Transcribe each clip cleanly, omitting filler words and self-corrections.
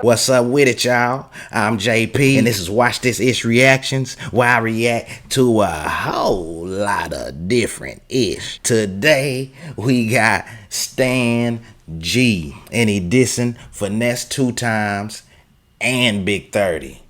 What's up with it, y'all? I'm JP, and this is Watch This Ish Reactions, where I react to a whole lot of different ish. Today, we got Stan G, and he dissing Finesse2tymes and Big 30.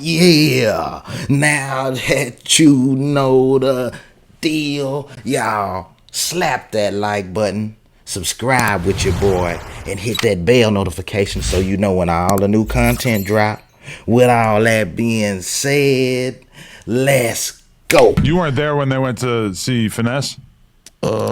Yeah, now that you know the deal, y'all slap that like button, subscribe with your boy, and hit that bell notification so you know when all the new content drop. With all that being said, let's go. You weren't there when they went to see Finesse?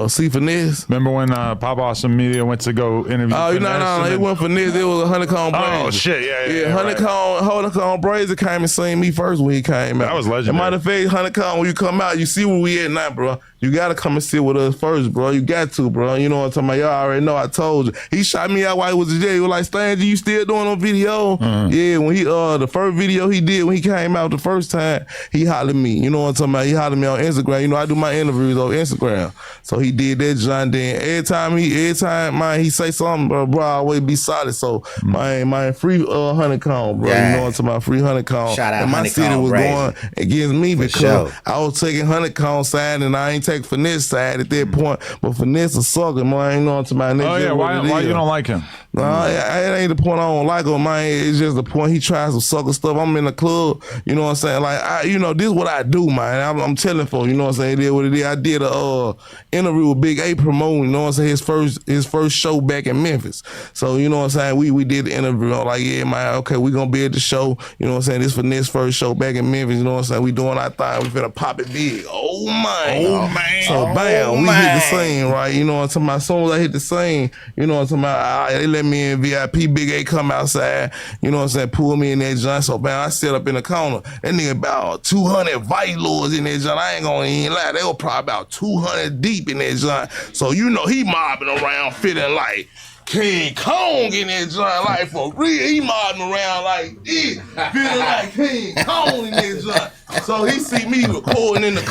See Finesse. Remember when Pop Awesome Media went to go interview Finesse? No, it wasn't Finesse. It was a Honeycomb Brazier. Oh shit, yeah. Honeycomb Brazier came and seen me first when he came out. That was legendary. Matter of fact, Honeycomb, when you come out, you see where we at now, bro. You gotta come and sit with us first, bro. You got to, bro. You know what I'm talking about? Y'all already know I told you. He shot me out while he was in jail. He was like, Stan, you still doing on video? Yeah, when he the first video he did when he came out the first time, he hollered at me. You know what I'm talking about? He hollered at me on Instagram. You know, I do my interviews on Instagram. So he did that, John. Then every time he say something, bro, I always be solid. So my free Honeycomb, bro. Yeah. You know what I'm talking about? Free Honeycomb. Shout out and my city was going against me because I was taking Honeycomb side and I ain't take Finesse side at that point. But Finesse a sucker, man. You know what I'm talking about? Oh yeah, why you don't like him? No, it ain't the point I don't like him, man. It's just the point he tries some sucker stuff. I'm in the club, you know what I'm saying? Like, you know, this is what I do, man. I'm telling folks, you know what I'm saying? It is what it is. I did a interview with Big A promoting, you know what I'm saying, his first show back in Memphis. So, you know what I'm saying? We did the interview. I'm like, yeah, man, okay, we gonna be at the show. You know what I'm saying? This Finesse first show back in Memphis, you know what I'm saying? We doing our thing. We finna pop it big. Oh, man. So, bam, we hit the scene, right? You know what I'm talking about? As soon as I hit the scene, you know what I'm talking about? They let me in VIP. Big A come outside, you know what I'm saying, pull me in that joint. So, man, I sit up in the corner. That nigga about 200 Vice Lords in that joint. I ain't gonna even lie. They were probably about 200 deep in that joint. So, you know, he mobbing around feeling like King Kong in that joint, like for real. He mobbing around like this, feeling like King Kong in that joint. So he see me recording in the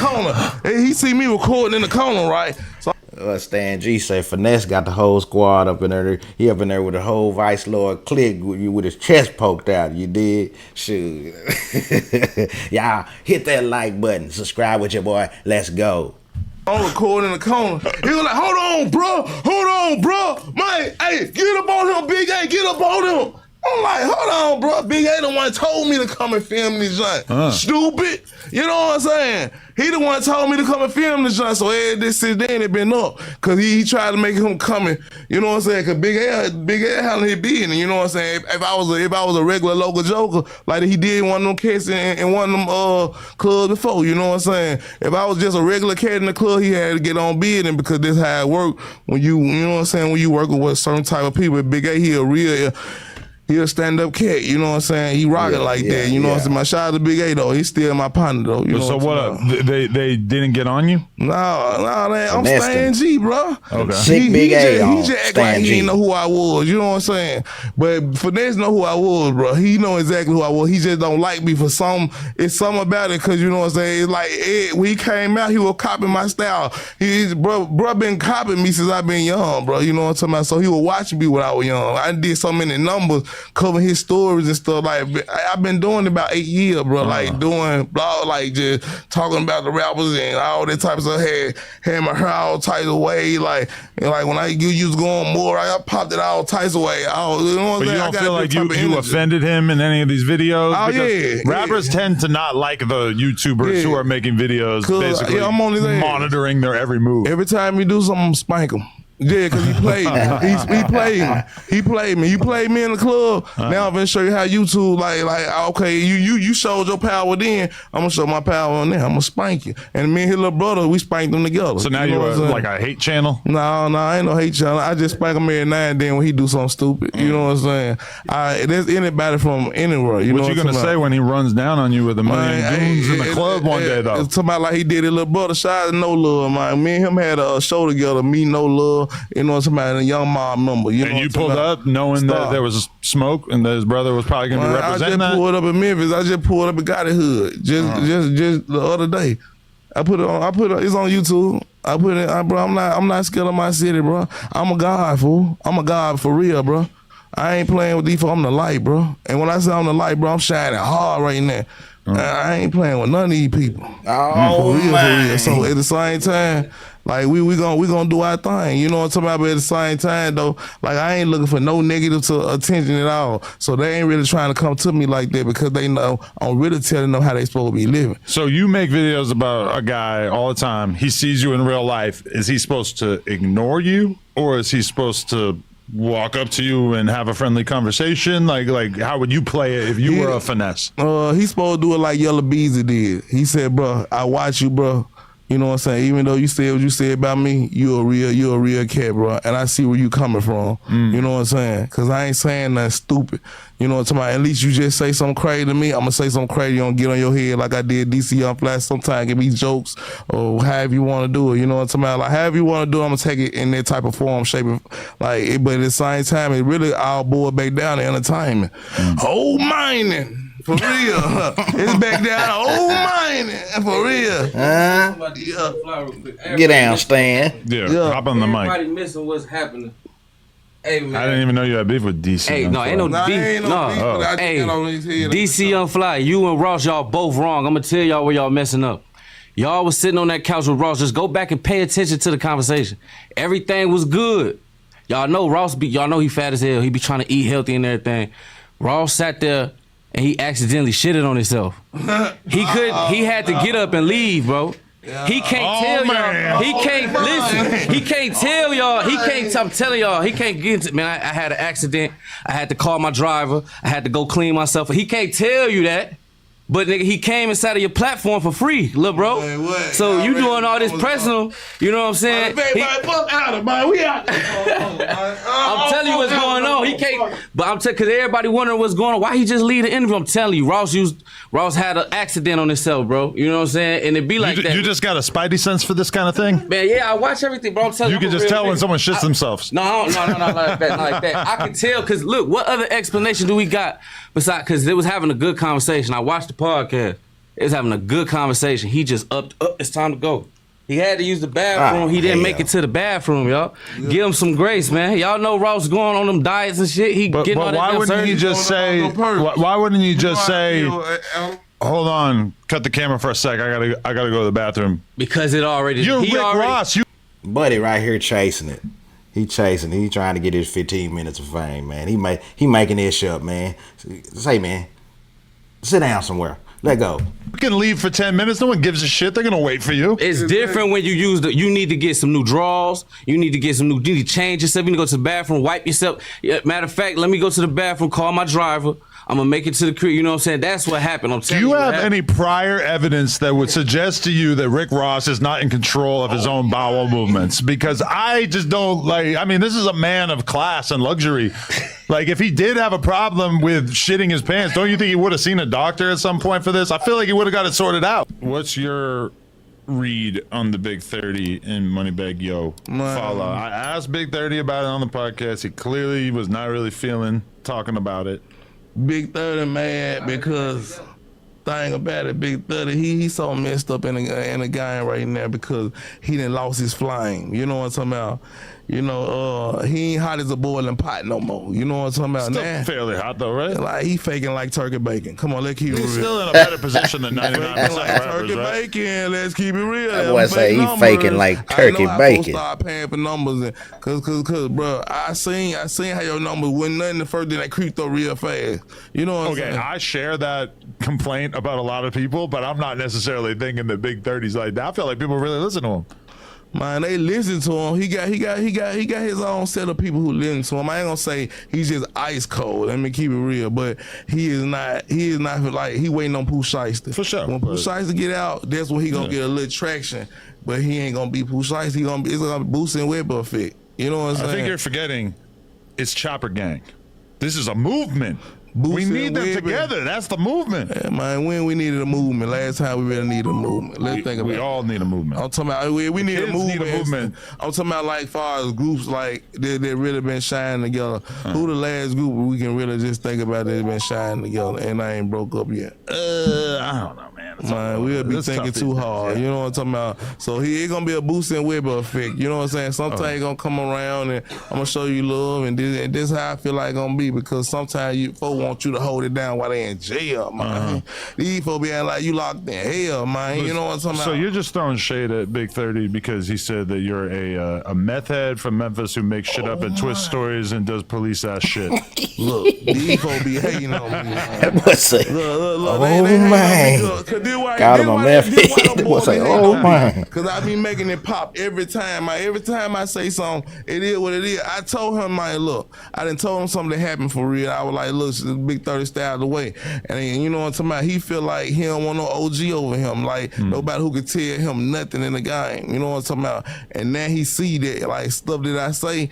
corner. Right? So Stan G say Finesse got the whole squad up in there. He up in there with the whole Vice Lord clique with his chest poked out. You did? Shoot. Y'all hit that like button. Subscribe with your boy. Let's go. I'm recording in the corner. He was like, hold on, bro. Man, hey, get up on him, Big A, get up on him. I'm like, hold on, bro. Big A the one told me to come and film this joint. Stupid. You know what I'm saying? He the one told me to come and film this joint. So this since then it been up. Cause he tried to make him coming. You know what I'm saying? Cause Big A handled his business. You know what I'm saying? If I was a regular local joker, like he did one of them cats in one of them clubs before, you know what I'm saying? If I was just a regular cat in the club, he had to get on bidding because this how it work when you know what I'm saying, when you working with certain type of people. Big A, he a stand-up cat, you know what I'm saying? He rock it like that, you know what I'm saying? My shout out to Big A, though. He's still my partner, though. You know so what up? They didn't get on you? No, I'm Stan G, bro. Okay. He just act like he didn't know who I was, you know what I'm saying? But Finesse know who I was, bro. He know exactly who I was. He just don't like me for it's something about it, because you know what I'm saying? It's like, when he came out, he was copying my style. Bro been copying me since I've been young, bro. You know what I'm talking about? So he was watching me when I was young. I did so many numbers, covering his stories and stuff. Like, I've been doing it about 8 years, bro. Like, doing blog, like, just talking about the rappers and all that type of stuff. Had my hair all types of way. Like when I used to go on more, I popped it all types of way. You know what I'm saying? But you don't feel like you offended him in any of these videos? Oh, because rappers tend to not like the YouTubers who are making videos, basically I'm only monitoring their every move. Every time you do something, spank him. Yeah, because he played me. He played me. You played me in the club. Now I'm gonna show you how YouTube, like, okay, you showed your power then. I'm gonna show my power on there. I'm gonna spank you. And me and his little brother, we spanked them together. So now you're like a hate channel? No, I ain't no hate channel. I just spank him every now and then when he do something stupid. You know what I'm saying? There's anybody from anywhere. What you gonna say when he runs down on you with a million goons in the club one day, though? It's talking about like he did his little brother. Shout out to No Love, man. Me and him had a show together. Me, No Love. You know what I'm saying? A Young Mob member. And you pulled up knowing that there was smoke and that his brother was probably going to be representing that? I just pulled up in Memphis. I just pulled up and got it hood. Just the other day. I put it on. It's on YouTube. I put it. Bro, I'm not scared of my city, bro. I'm a god, fool. I'm a god for real, bro. I ain't playing with these folks. I'm the light, bro. And when I say I'm the light, bro, I'm shining hard right now. I ain't playing with none of these people. Oh, for real. So at the same time, like we gonna do our thing. You know what I'm talking about? But at the same time though, like I ain't looking for no negative attention at all. So they ain't really trying to come to me like that because they know I'm really telling them how they supposed to be living. So you make videos about a guy all the time. He sees you in real life. Is he supposed to ignore you, or is he supposed to walk up to you and have a friendly conversation? Like how would you play it if you were a Finesse? He's supposed to do it like Yellow Beezy did. He said, bro, I watch you, bro. You know what I'm saying? Even though you said what you said about me, you a real cat, bro. And I see where you coming from. You know what I'm saying? Because I ain't saying nothing stupid. You know what I'm talking about? At least you just say something crazy to me, I'm going to say something crazy. You don't get on your head like I did DC Young Fly. Sometimes give me jokes or however you want to do it. You know what I'm talking about? Like, however you want to do it, I'm going to take it in that type of form, shape. Like, but at the same time, it really all boiled back down to entertainment. Old mining. For real. It's back down to old mining. For real. Get down, Stan. Yeah, hop on the mic. Everybody missing what's happening. Hey, man. I didn't even know you had beef with DC. Hey, no, ain't no beef. No. Hey, DC Young Fly, you and Ross, y'all both wrong. I'm going to tell y'all where y'all messing up. Y'all was sitting on that couch with Ross. Just go back and pay attention to the conversation. Everything was good. Y'all know Ross, y'all know he fat as hell. He be trying to eat healthy and everything. Ross sat there and he accidentally shitted on himself. He had to get up and leave, bro. He can't tell y'all. He can't listen. He can't tell y'all. He can't. I'm telling y'all. He can't get into. Man, I had an accident. I had to call my driver. I had to go clean myself. He can't tell you that. But nigga, he came inside of your platform for free, little bro. So you doing all this pressing him, you know what I'm saying? I'm telling you what's going on. He can't, but I'm telling, cause everybody wondering what's going on. Why he just leave the interview? I'm telling you, Ross had an accident on himself, bro. You know what I'm saying? And it be like that. You just got a spidey sense for this kind of thing? Man, yeah, I watch everything, bro. I'm telling you. You can just tell when someone shits themselves. No, not like that, not like that. I can tell, cause look, what other explanation do we got besides? Cause they was having a good conversation. I watched the podcast. It was having a good conversation. He just upped, it's time to go. He had to use the bathroom. He didn't make it to the bathroom, y'all. Yeah. Give him some grace, man. Y'all know Ross going on them diets and shit. He getting all that. Why wouldn't you just say? Why wouldn't you just say? Hold on, cut the camera for a sec. I gotta go to the bathroom. Because it already. You're Rick Ross. Buddy right here chasing it. He chasing it. He trying to get his 15 minutes of fame, man. He making this shit up, man. Say, man, sit down somewhere. Let go. You can leave for 10 minutes. No one gives a shit. They're gonna wait for you. It's different when you use you need to get some new drawers. You need to get some new. You need to change yourself. You need to go to the bathroom, wipe yourself. Matter of fact, let me go to the bathroom, call my driver. I'm gonna make it to the crib. You know what I'm saying? That's what happened. Do you have any prior evidence that would suggest to you that Rick Ross is not in control of his own bowel movements? Because I just don't like. I mean, this is a man of class and luxury. Like, if he did have a problem with shitting his pants, don't you think he would have seen a doctor at some point for this? I feel like he would have got it sorted out. What's your read on the Big 30 in Moneybag Yo? Follow. I asked Big 30 about it on the podcast. He clearly was not really feeling talking about it. Big 30 mad because thing about it, Big 30, he's so messed up in the game right now because he done lost his flame. You know what I'm talking about? You know, he ain't hot as a boiling pot no more. You know what I'm talking about? Still now fairly hot though, right? Like, he faking like turkey bacon. Come on, let's keep it real. He's still in a better position than 99% like rappers, turkey right? bacon. Let's keep it real. That boy say he faking like turkey bacon. I start paying for numbers, cause, bro, I seen how your numbers went nothing the first day they creeped up real fast. You know what I'm saying? Okay, I share that complaint about a lot of people, but I'm not necessarily thinking that Big 30's like that. I feel like people really listen to him. Man, they listen to him. He got his own set of people who listen to him. I ain't gonna say he's just ice cold. Let me keep it real, but he is not like he waiting on Pooh Shiesty. For sure. When Pooh Shiesty get out, that's when he gonna get a little traction. But he ain't gonna be Pooh Shiesty. It's gonna be boosting Weber effect. You know what I'm saying? I think you're forgetting it's Chopper Gang. This is a movement. Boosie we need them Weber. Together. That's the movement. Yeah, man, when we needed a movement. Last time we really needed a movement. Let's think about it. We all need a movement. I'm talking about we need a movement. I'm talking about like far as groups like that really been shining together. Who the last group we can really just think about that been shining together and I ain't broke up yet? I don't know, man. Man, we'll be thinking too hard. You know what I'm talking about? So it's gonna be a boost and Weber effect. You know what I'm saying? Sometimes gonna come around and I'm gonna show you love, and this is how I feel like it's gonna be, because sometimes folks want you to hold it down while they in jail, man. These folks be acting like you locked in hell, man. You know what I'm talking about? So you're just throwing shade at Big 30 because he said that you're a meth head from Memphis who makes shit up and twists stories and does police ass shit. Look, these folks be hating on me, man. That boy say, Look, man. Got him on that fit. That boy say, oh, man. Because I be making it pop every time. Every time I say something, it is what it is. I told him, man, look, I done told him something that happened for real. I was like, look, Big 30 stay out of the way. And then, you know what I'm talking about? He feel like he don't want no OG over him. Like, nobody who could tell him nothing in the game. You know what I'm talking about? And now he see that, like, stuff that I say,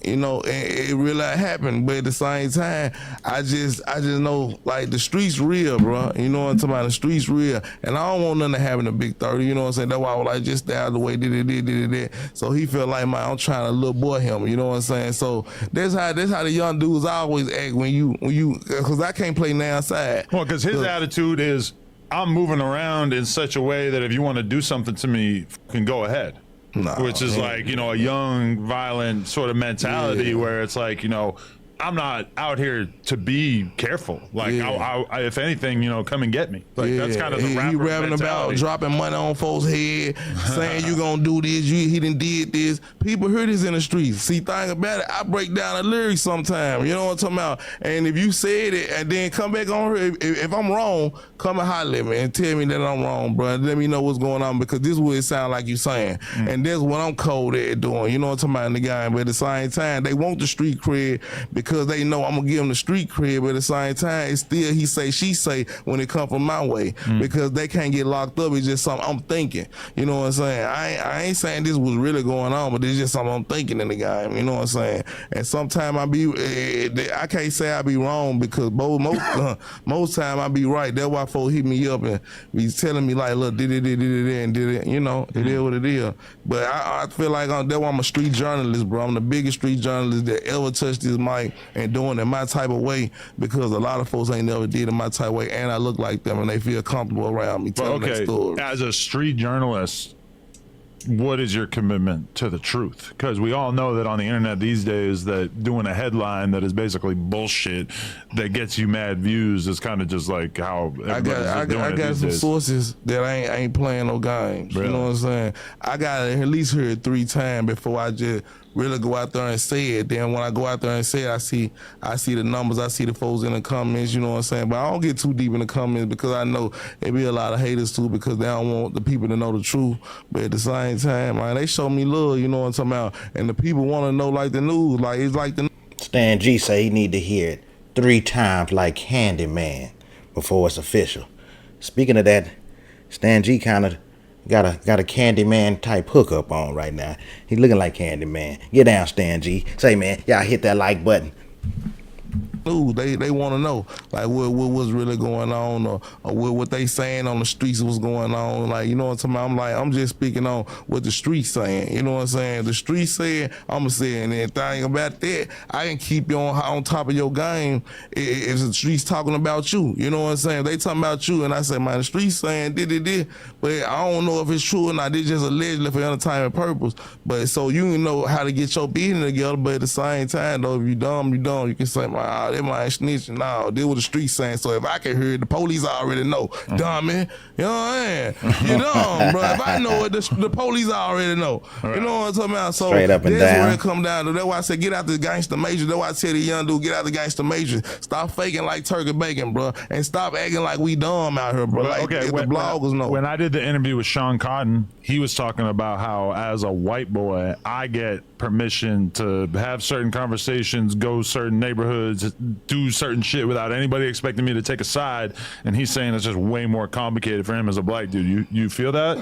you know, it really happened. But at the same time, I just know, like, the streets real, bro. You know what I'm talking about? The streets real. And I don't want nothing to happen to Big 30. You know what I'm saying? That's why I was like, just stay out of the way, did it. So he felt like, man, I'm trying to little boy him. You know what I'm saying? So that's how the young dudes always act when you, because I can't play now side. Well, because his attitude is, I'm moving around in such a way that if you want to do something to me, can go ahead. Nah, which is like, you know, a young, violent sort of mentality where it's like, you know, I'm not out here to be careful. Like, I, if anything, you know, come and get me. Like, that's kind of the rapper he rapping mentality. about dropping money on folks' head, saying you gonna do this, he done did this. People hear this in the streets. See, thing about it, I break down the lyrics sometimes. You know what I'm talking about? And if you said it and then come back on here, if I'm wrong, come and holler at me and tell me that I'm wrong, bro. Let me know what's going on, because this is what it sound like you saying. And that's what I'm cold at doing. You know what I'm talking about in the game. But at the same time, they want the street cred because they know I'm gonna give them the street cred, but at the same time, it's still he say, she say when it come from my way, because they can't get locked up. It's just something I'm thinking. You know what I'm saying? I ain't saying this was really going on, but it's just something I'm thinking in the game. You know what I'm saying? And sometimes I can't say I be wrong, because most time I be right. That's why folks hit me up and be telling me like, look, did it, and did it. You know, it is what it is. But I feel like that's why I'm a street journalist, bro. I'm the biggest street journalist that ever touched this mic and doing it my type of way, because a lot of folks ain't never did it my type of way, and I look like them and they feel comfortable around me telling that story. As a street journalist, what is your commitment to the truth? Because we all know that on the internet these days, that doing a headline that is basically bullshit that gets you mad views is kind of just like how I got some sources that ain't playing no games. Really? You know what I'm saying? I got at least hear it 3 times before I just really go out there and say it. Then when I go out there and say it, I see the numbers, I see the folks in the comments, you know what I'm saying? But I don't get too deep in the comments, because I know there be a lot of haters too, because they don't want the people to know the truth. But at the same time, man, they show me love, you know what I'm talking about? And the people want to know like the news, like it's like the Stan G say he need to hear it 3 times like Candyman before it's official. Speaking of that, Stan G kind of got a Candyman type hookup on right now. He looking like Candyman. Get down, Stan G. Say, man, y'all hit that like button. news. They want to know like what's really going on, or what they saying on the streets, what's going on. Like, you know what I'm talking about? I'm just speaking on what the streets saying. You know what I'm saying? The streets saying, I'm saying anything about that. I can keep you on top of your game if the streets talking about you. You know what I'm saying? They talking about you, and I say, man, the streets saying did, but I don't know if it's true or not. This just allegedly for entertainment purpose. But so you know how to get your business together. But at the same time, though, if you dumb, you don't. You can say, man, they might snitch. No, this what the streets saying. So if I can hear it, the police already know. Dumb, man. You know what I'm saying? You dumb, bro. If I know it, the police already know. Right. You know what I'm talking about? So straight up and that's down. where it come down to. That's why I said, get out the gangster major. That's why I tell the young dude, get out the gangster major. Stop faking like turkey bacon, bro, and stop acting like we dumb out here, bro. Well, like okay, the bloggers know. When I did the interview with Sean Cotton, he was talking about how, as a white boy, I get permission to have certain conversations, go certain neighborhoods, do certain shit without anybody expecting me to take a side. And he's saying it's just way more complicated for him as a black dude. You feel that?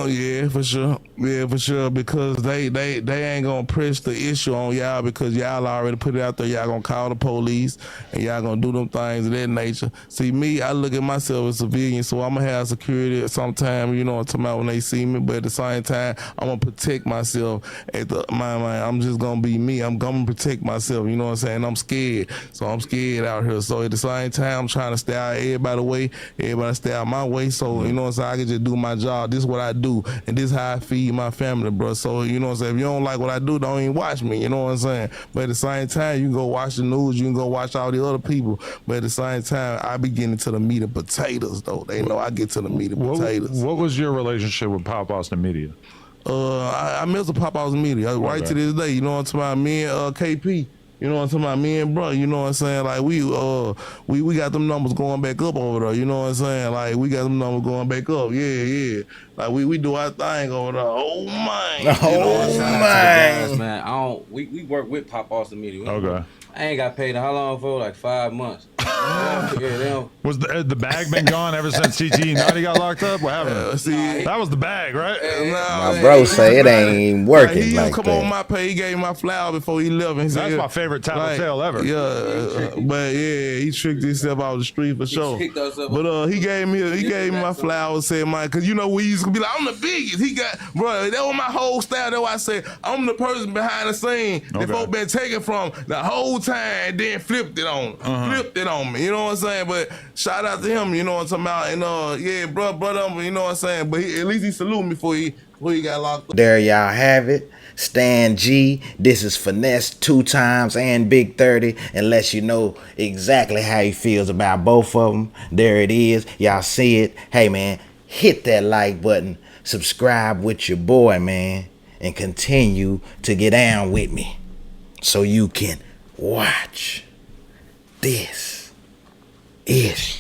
Yeah, for sure. Yeah, for sure. Because they ain't gonna press the issue on y'all, because y'all already put it out there. Y'all gonna call the police and y'all gonna do them things of that nature. See, me, I look at myself as a civilian, so I'm gonna have security sometime, you know what I'm talking about, when they see me. But at the same time, I'm gonna protect myself. I'm just gonna be me. I'm gonna protect myself, you know what I'm saying? saying? I'm scared. So I'm scared out here. So at the same time, I'm trying to stay out everybody way. Everybody stay out my way. So, you know what I'm saying? I can just do my job. This is what I do. And this is how I feed my family, bro. So, you know what I'm saying? If you don't like what I do, don't even watch me. You know what I'm saying? But at the same time, you can go watch the news. You can go watch all the other people. But at the same time, I be getting to the meat and potatoes, though. They know I get to the meat and potatoes. What was your relationship with Pop Austin Media? I miss the Pop House Media right to this day. You know what I'm talking about? Me and KP. You know what I'm talking about? Me and bro. You know what I'm saying? Like we got them numbers going back up over there. You know what I'm saying? Like we got them numbers going back up. Yeah. Like we do our thing over there. Oh man. You know what I'm saying? Man, we work with Pop Austin Media. Okay. I ain't got paid in how long for? Like 5 months. Was the bag been gone ever since TT Naughty got locked up? What happened? That was the bag, right? My bro say it ain't working he like come that. on my page. He gave me my flower before he left. And That's my favorite tattletale ever. Yeah, but yeah, he tricked himself out the street for sure. But he gave me my flowers. Said, "Man, cause you know we used to be like, I'm the biggest." He got, bro. That was my whole style. That's why I said I'm the person behind the scene that folk been taking from the whole time, and then flipped it on me. You know what I'm saying? But shout out to him. You know what I'm talking about? And yeah, brother, you know what I'm saying? But at least he saluted me before he got locked up. There y'all have it. Stan G, this is Finesse2tymes and Big 30, and lets you know exactly how he feels about both of them. There it is. Y'all see it. Hey, man, hit that like button. Subscribe with your boy, man, and continue to get down with me so you can watch. This is